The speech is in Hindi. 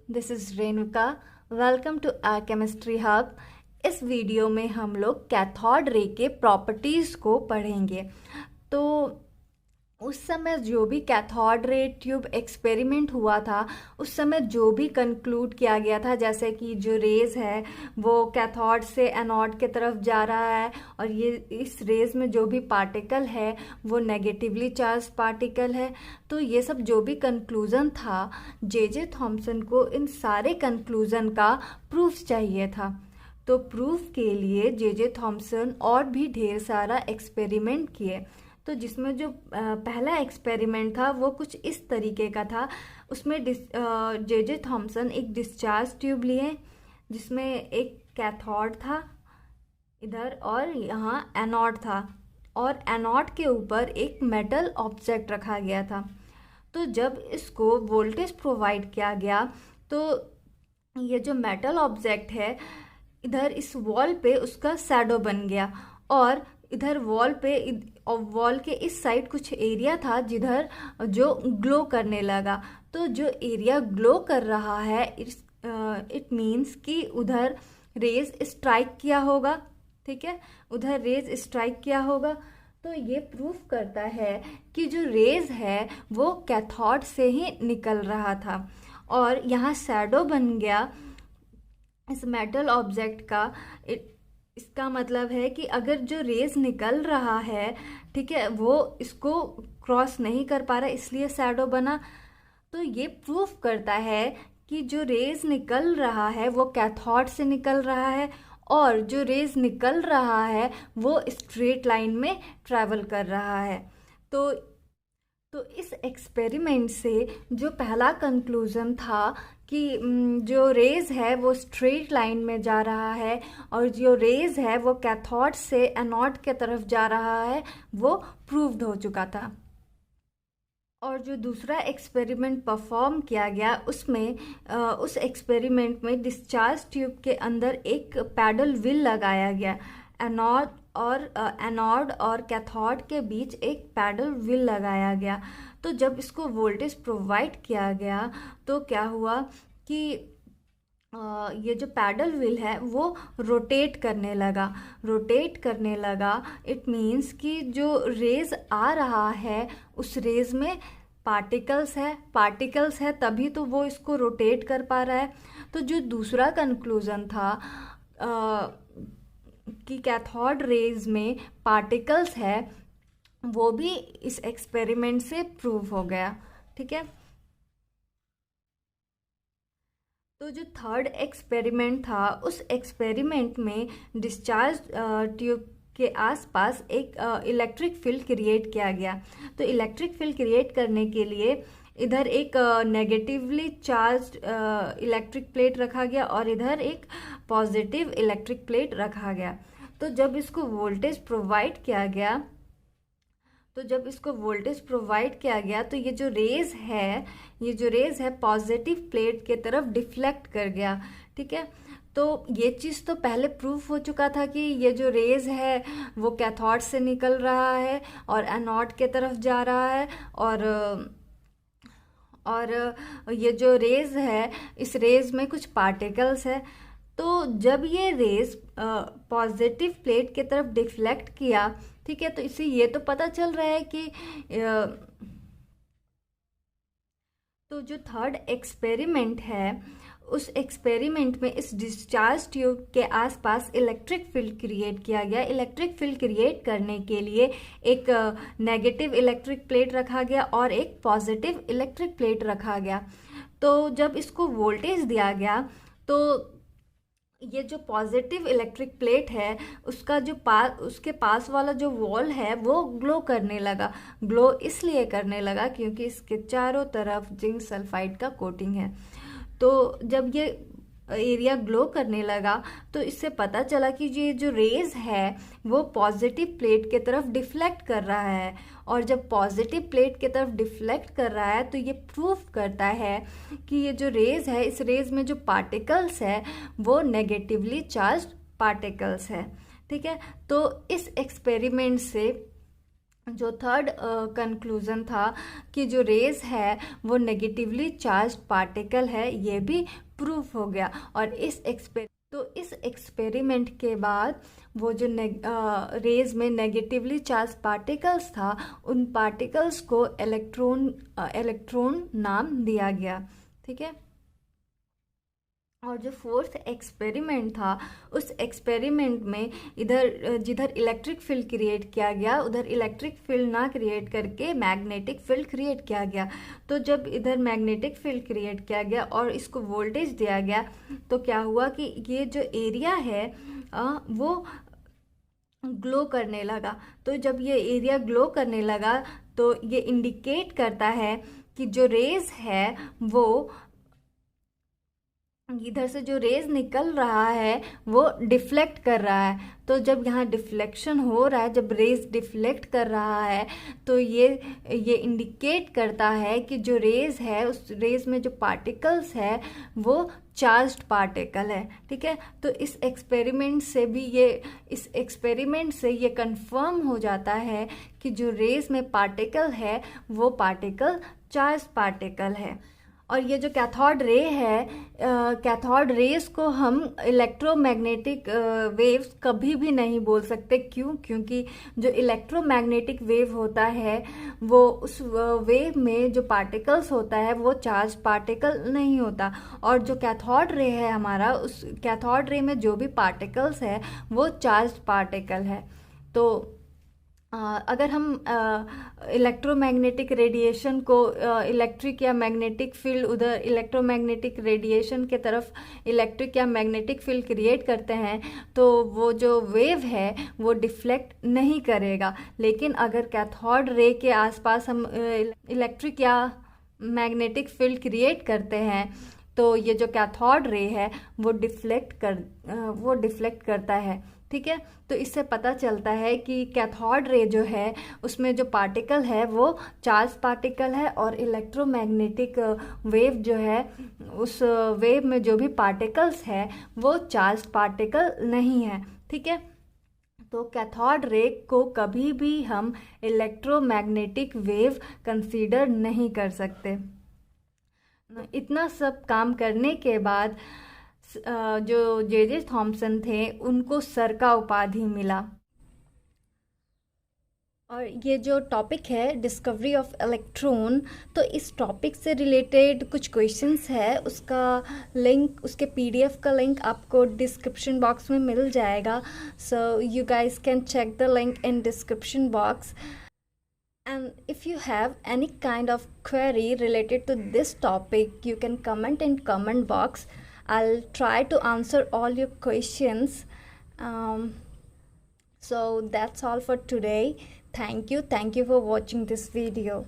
This is Renuka. Welcome to our chemistry hub. इस वीडियो में हम लोग कैथोड रे के प्रॉपर्टीज़ को पढ़ेंगे। तो उस समय जो भी कैथोड रे ट्यूब एक्सपेरिमेंट हुआ था, उस समय जो भी कंक्लूड किया गया था, जैसे कि जो रेज है वो कैथोड से एनोड के तरफ जा रहा है, और ये इस रेज में जो भी पार्टिकल है वो नेगेटिवली चार्ज पार्टिकल है। तो ये सब जो भी कंक्लूज़न था, जे थॉम्सन को इन सारे कंक्लूज़न का प्रूफ चाहिए था। तो प्रूफ के लिए जे थॉम्सन और भी ढेर सारा एक्सपेरिमेंट किए। तो जिसमें जो पहला एक्सपेरिमेंट था वो कुछ इस तरीके का था। उसमें जे थॉम्सन एक डिस्चार्ज ट्यूब लिए, जिसमें एक कैथोड था इधर और यहाँ एनोड था, और एनोड के ऊपर एक मेटल ऑब्जेक्ट रखा गया था। तो जब इसको वोल्टेज प्रोवाइड किया गया तो ये जो मेटल ऑब्जेक्ट है इधर इस वॉल पे उसका शैडो बन गया, और इधर वॉल के इस साइड कुछ एरिया था जिधर जो ग्लो करने लगा। तो जो एरिया ग्लो कर रहा है इट मीन्स कि उधर रेज स्ट्राइक किया होगा। ठीक है, उधर रेज स्ट्राइक किया होगा। तो ये प्रूफ करता है कि जो रेज है वो कैथोड से ही निकल रहा था, और यहाँ शैडो बन गया इस मेटल ऑब्जेक्ट का। इसका मतलब है कि अगर जो रेज निकल रहा है, ठीक है, वो इसको क्रॉस नहीं कर पा रहा, इसलिए शैडो बना। तो ये प्रूफ करता है कि जो रेज निकल रहा है वो कैथोड से निकल रहा है, और जो रेज निकल रहा है वो स्ट्रेट लाइन में ट्रैवल कर रहा है। तो इस एक्सपेरिमेंट से जो पहला कंक्लूज़न था कि जो रेज है वो स्ट्रेट लाइन में जा रहा है, और जो रेज है वो कैथोड से एनोड के तरफ जा रहा है, वो प्रूव्ड हो चुका था। और जो दूसरा एक्सपेरिमेंट परफॉर्म किया गया उसमें उस एक्सपेरिमेंट में डिस्चार्ज ट्यूब के अंदर एक पैडल व्हील लगाया गया। एनोड और कैथोड के बीच एक पैडल व्हील लगाया गया। तो जब इसको वोल्टेज प्रोवाइड किया गया तो क्या हुआ कि ये जो पैडल व्हील है वो रोटेट करने लगा। इट मीन्स कि जो रेज आ रहा है उस रेज में पार्टिकल्स है तभी तो वो इसको रोटेट कर पा रहा है। तो जो दूसरा कंक्लूज़न था कि कैथोड रेज में पार्टिकल्स है, वो भी इस एक्सपेरिमेंट से प्रूव हो गया। ठीक है, तो जो थर्ड एक्सपेरिमेंट था उस एक्सपेरिमेंट में डिस्चार्ज ट्यूब के आसपास एक इलेक्ट्रिक फील्ड क्रिएट किया गया। तो इलेक्ट्रिक फील्ड क्रिएट करने के लिए इधर एक नेगेटिवली चार्ज इलेक्ट्रिक प्लेट रखा गया, और इधर एक पॉजिटिव इलेक्ट्रिक प्लेट रखा गया। तो जब इसको वोल्टेज प्रोवाइड किया गया तो ये जो रेज है पॉजिटिव प्लेट के तरफ डिफ्लेक्ट कर गया। ठीक है, तो ये चीज़ तो पहले प्रूफ हो चुका था कि ये जो रेज है वो कैथोड से निकल रहा है और एनोड के तरफ जा रहा है, और ये जो रेज है इस रेज में कुछ पार्टिकल्स है। तो जब ये रेज पॉजिटिव प्लेट की तरफ डिफ्लेक्ट किया, ठीक है, तो इससे ये तो पता चल रहा है कि तो जो थर्ड एक्सपेरिमेंट है उस एक्सपेरिमेंट में इस डिस्चार्ज ट्यूब के आसपास इलेक्ट्रिक फील्ड क्रिएट किया गया। इलेक्ट्रिक फील्ड क्रिएट करने के लिए एक नेगेटिव इलेक्ट्रिक प्लेट रखा गया और एक पॉजिटिव इलेक्ट्रिक प्लेट रखा गया। तो जब इसको वोल्टेज दिया गया तो ये जो पॉजिटिव इलेक्ट्रिक प्लेट है उसके पास वाला जो वॉल है वो ग्लो इसलिए करने लगा क्योंकि इसके चारों तरफ जिंक सल्फाइड का कोटिंग है। तो जब ये एरिया ग्लो करने लगा तो इससे पता चला कि ये जो रेज है वो पॉजिटिव प्लेट के तरफ डिफ्लेक्ट कर रहा है, और जब पॉजिटिव प्लेट की तरफ डिफ्लेक्ट कर रहा है तो ये प्रूफ करता है कि ये जो रेज है इस रेज में जो पार्टिकल्स है वो नेगेटिवली चार्ज्ड पार्टिकल्स है। ठीक है, तो इस एक्सपेरिमेंट से जो थर्ड कंक्लूज़न था कि जो रेज है वो नेगेटिवली चार्ज पार्टिकल है, ये भी प्रूफ हो गया। और इस एक्सपेरिमेंट के बाद वो जो रेज में नेगेटिवली चार्ज पार्टिकल्स था, उन पार्टिकल्स को इलेक्ट्रॉन नाम दिया गया। ठीक है। और जो फोर्थ एक्सपेरिमेंट था, उस एक्सपेरिमेंट में इधर जिधर इलेक्ट्रिक फील्ड क्रिएट किया गया, उधर इलेक्ट्रिक फील्ड ना क्रिएट करके मैग्नेटिक फील्ड क्रिएट किया गया। तो जब इधर मैग्नेटिक फील्ड क्रिएट किया गया और इसको वोल्टेज दिया गया, तो क्या हुआ कि ये जो एरिया है वो ग्लो करने लगा। तो जब ये एरिया ग्लो करने लगा तो ये इंडिकेट करता है कि जो रेज है वो इधर से जो रेज निकल रहा है वो डिफ्लेक्ट कर रहा है। तो जब यहाँ डिफ्लेक्शन हो रहा है, जब रेज डिफ्लेक्ट कर रहा है, तो ये इंडिकेट करता है कि जो रेज है उस रेज में जो पार्टिकल्स है वो चार्ज्ड पार्टिकल है। ठीक है। तो इस एक्सपेरिमेंट से ये कंफर्म हो जाता है कि जो रेज में पार्टिकल है वो पार्टिकल चार्ज पार्टिकल है। और ये जो कैथोड रे है, कैथोड रेस को हम इलेक्ट्रोमैग्नेटिक वेव्स कभी भी नहीं बोल सकते। क्यों? क्योंकि जो इलेक्ट्रोमैग्नेटिक वेव होता है वो उस वेव में जो पार्टिकल्स होता है वो चार्ज पार्टिकल नहीं होता। और जो कैथोड रे है हमारा, उस कैथोड रे में जो भी पार्टिकल्स है वो चार्ज पार्टिकल है। तो अगर हम इलेक्ट्रोमैग्नेटिक रेडिएशन को इलेक्ट्रिक या मैग्नेटिक फील्ड, उधर इलेक्ट्रोमैग्नेटिक रेडिएशन के तरफ इलेक्ट्रिक या मैग्नेटिक फील्ड क्रिएट करते हैं, तो वो जो वेव है वो डिफ्लेक्ट नहीं करेगा। लेकिन अगर कैथोड रे के आसपास हम इलेक्ट्रिक या मैग्नेटिक फील्ड क्रिएट करते हैं, तो ये जो कैथोड रे है वो डिफ्लेक्ट करता है। ठीक है। तो इससे पता चलता है कि कैथोड रे जो है उसमें जो पार्टिकल है वो चार्ज पार्टिकल है, और इलेक्ट्रोमैग्नेटिक वेव जो है उस वेव में जो भी पार्टिकल्स है वो चार्ज पार्टिकल नहीं है। ठीक है। तो कैथोड रे को कभी भी हम इलेक्ट्रोमैग्नेटिक वेव कंसीडर नहीं कर सकते। इतना सब काम करने के बाद जो जे थॉमसन थे उनको सर का उपाधि मिला। और ये जो टॉपिक है डिस्कवरी ऑफ इलेक्ट्रॉन, तो इस टॉपिक से रिलेटेड कुछ क्वेश्चंस है, उसका लिंक, उसके पीडीएफ का लिंक आपको डिस्क्रिप्शन बॉक्स में मिल जाएगा। So you guys can check the link in description box. And if you have any kind of query related to this topic, you can comment in comment box. I'll try to answer all your questions. So that's all for today. Thank you for watching this video.